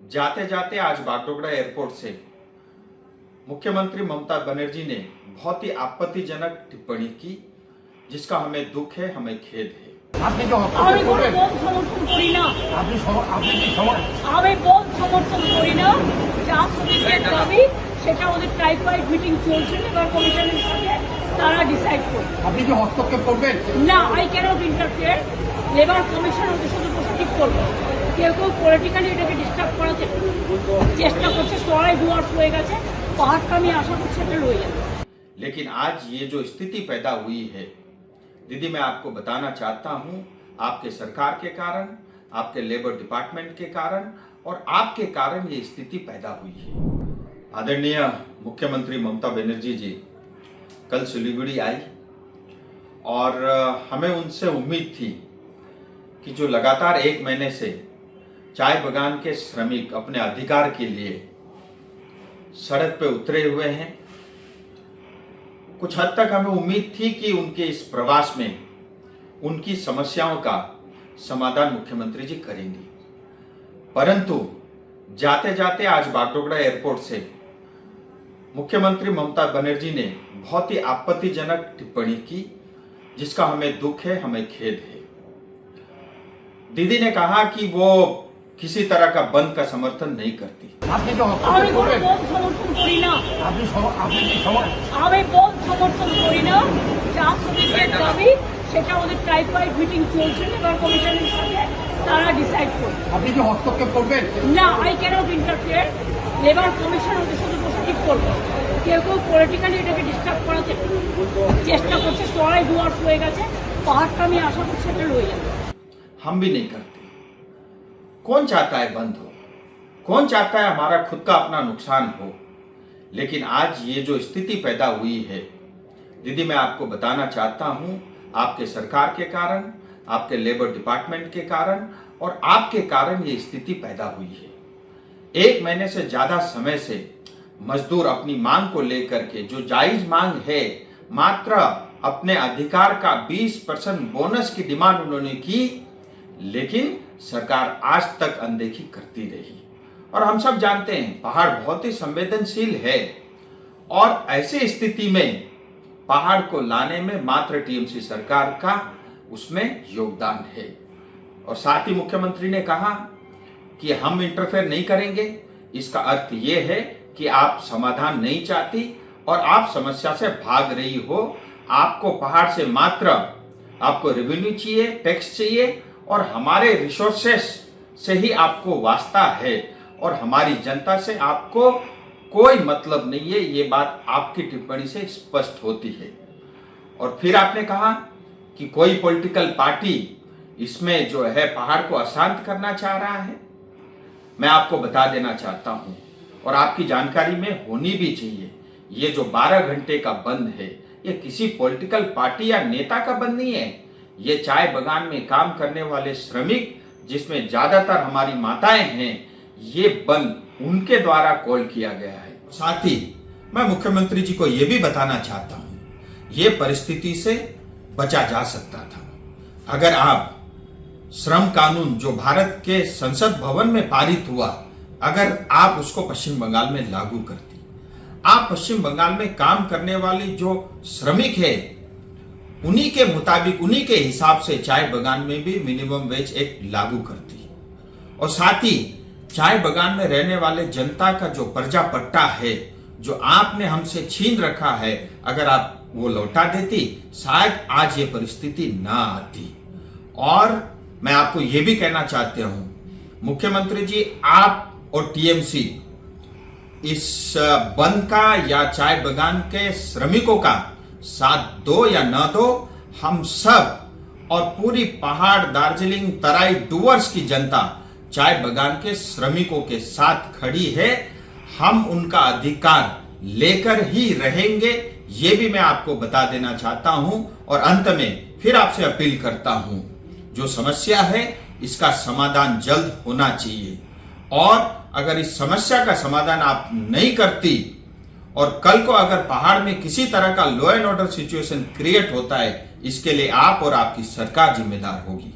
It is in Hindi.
जाते जाते आज बागडोगरा एयरपोर्ट से मुख्यमंत्री ममता बनर्जी ने बहुत ही आपत्तिजनक टिप्पणी की, जिसका हमें दुख है, हमें खेद है। আপনি তো আমি কোনো দল সমর্থন করি না। আমি দল সমর্থন করি না। যা শ্রমিকদের দাবি সেটা ওদের টাইপ ওয়াইজ মিটিং চলছে, এবার কমিশনের সাথে তারা ডিসাইড করবে। আপনি কি হস্তক্ষেপ করবেন? না, I cannot interfere. Labour commission ওদের সাথে বসে ঠিক করবে। কেউ কেউ পলিটিক্যালি এটাকে ডিস্টার্ব করার চেষ্টা করছে, সবাই ডুয়ার্স হয়ে গেছে। পাহাড়টা আমি আশা করছি এটা রয়ে যাবে। लेकिन आज ये जो स्थिति पैदा हुई है दीदी, मैं आपको बताना चाहता हूं, आपके सरकार के कारण, आपके लेबर डिपार्टमेंट के कारण और आपके कारण ये स्थिति पैदा हुई है। आदरणीय मुख्यमंत्री ममता बनर्जी जी कल सिलीगुड़ी आई और हमें उनसे उम्मीद थी कि जो लगातार 1 महीने से चाय बगान के श्रमिक अपने अधिकार के लिए सड़क पे उतरे हुए हैं, कुछ हद तक हमें उम्मीद थी कि उनके इस प्रवास में उनकी समस्याओं का समाधान मुख्यमंत्री जी करेंगे। परंतु जाते जाते आज बागडोगरा एयरपोर्ट से मुख्यमंत्री ममता बनर्जी ने बहुत ही आपत्तिजनक टिप्पणी की, जिसका हमें दुख है, हमें खेद है। दीदी ने कहा कि वो किसी तरह का बंद का समर्थन नहीं करती। আমি কোনো দল সমর্থন করি না। আমি দল সমর্থন করি না। যা শ্রমিকদের দাবি সেটা ওদের টাইপ ওয়াইজ মিটিং চলছে, এবার কমিশনের সাথে তারা ডিসাইড করবে। আপনি কি হস্তক্ষেপ করবেন? না, I cannot interfere. Labour commission ওদের সাথে বসে ঠিক করবে। কেউ কেউ পলিটিক্যালি এটাকে ডিস্টার্ব করার চেষ্টা করছে, সবাই ডুয়ার্স হয়ে গেছে। পাহাড়টা আমি আশা করছি এটা রয়ে যাবে। हम भी नहीं करते। कौन चाहता है बंद हो? कौन चाहता है हमारा खुद का अपना नुकसान हो? लेकिन आज ये जो स्थिति पैदा हुई है दीदी, मैं आपको बताना चाहता हूं, आपके सरकार के कारण, आपके लेबर डिपार्टमेंट के कारण और आपके कारण ये स्थिति पैदा हुई है। 1 महीने से ज्यादा समय से मजदूर अपनी मांग को लेकर के, जो जायज मांग है, मात्र अपने अधिकार का 20% बोनस की डिमांड उन्होंने की, लेकिन सरकार आज तक अनदेखी करती रही। और हम सब जानते हैं पहाड़ बहुत ही संवेदनशील है और ऐसी स्थिति में पहाड़ को लाने में मात्र टीएमसी सरकार का उसमें योगदान है। और साथ ही मुख्यमंत्री ने कहा कि हम इंटरफेयर नहीं करेंगे। इसका अर्थ ये है कि आप समाधान नहीं चाहती और आप समस्या से भाग रही हो। आपको पहाड़ से मात्र आपको रेवेन्यू चाहिए, टैक्स चाहिए और हमारे रिसोर्सेस से ही आपको वास्ता है और हमारी जनता से आपको कोई मतलब नहीं है। ये बात आपकी टिप्पणी से स्पष्ट होती है। और फिर आपने कहा कि कोई पॉलिटिकल पार्टी इसमें जो है पहाड़ को अशांत करना चाह रहा है। मैं आपको बता देना चाहता हूं और आपकी जानकारी में होनी भी चाहिए, ये जो 12 घंटे का बंद है, ये किसी पॉलिटिकल पार्टी या नेता का बंद नहीं है। ये चाय बगान में काम करने वाले श्रमिक, जिसमें ज्यादातर हमारी माताएं हैं, ये बंद उनके द्वारा कॉल किया गया है। साथ ही मैं मुख्यमंत्री जी को यह भी बताना चाहता हूं, ये परिस्थिति से बचा जा सकता था अगर आप श्रम कानून जो भारत के संसद भवन में पारित हुआ, अगर आप उसको पश्चिम बंगाल में लागू करती। आप पश्चिम बंगाल में काम करने वाली जो श्रमिक है, उन्हीं के मुताबिक, उन्हीं के हिसाब से चाय बगान में भी मिनिमम वेज एक्ट लागू करती। और साथ ही चाय बगान में रहने वाले जनता का जो पर्जा पट्टा है, जो आपने हमसे छीन रखा है, अगर आप वो लौटा देती, शायद आज ये परिस्थिति ना आती। और मैं आपको ये भी कहना चाहता हूं, मुख्यमंत्री जी, आप और टीएमसी इस बंद का या चाय बगान के श्रमिकों का साथ दो या न दो, हम सब और पूरी पहाड़, दार्जिलिंग, तराई, डुवर्स की जनता चाय बगान के श्रमिकों के साथ खड़ी है। हम उनका अधिकार लेकर ही रहेंगे, ये भी मैं आपको बता देना चाहता हूं। और अंत में फिर आपसे अपील करता हूं, जो समस्या है इसका समाधान जल्द होना चाहिए। और अगर इस समस्या का समाधान आप नहीं करती और कल को अगर पहाड़ में किसी तरह का law and order situation create होता है, इसके लिए आप और आपकी सरकार जिम्मेदार होगी।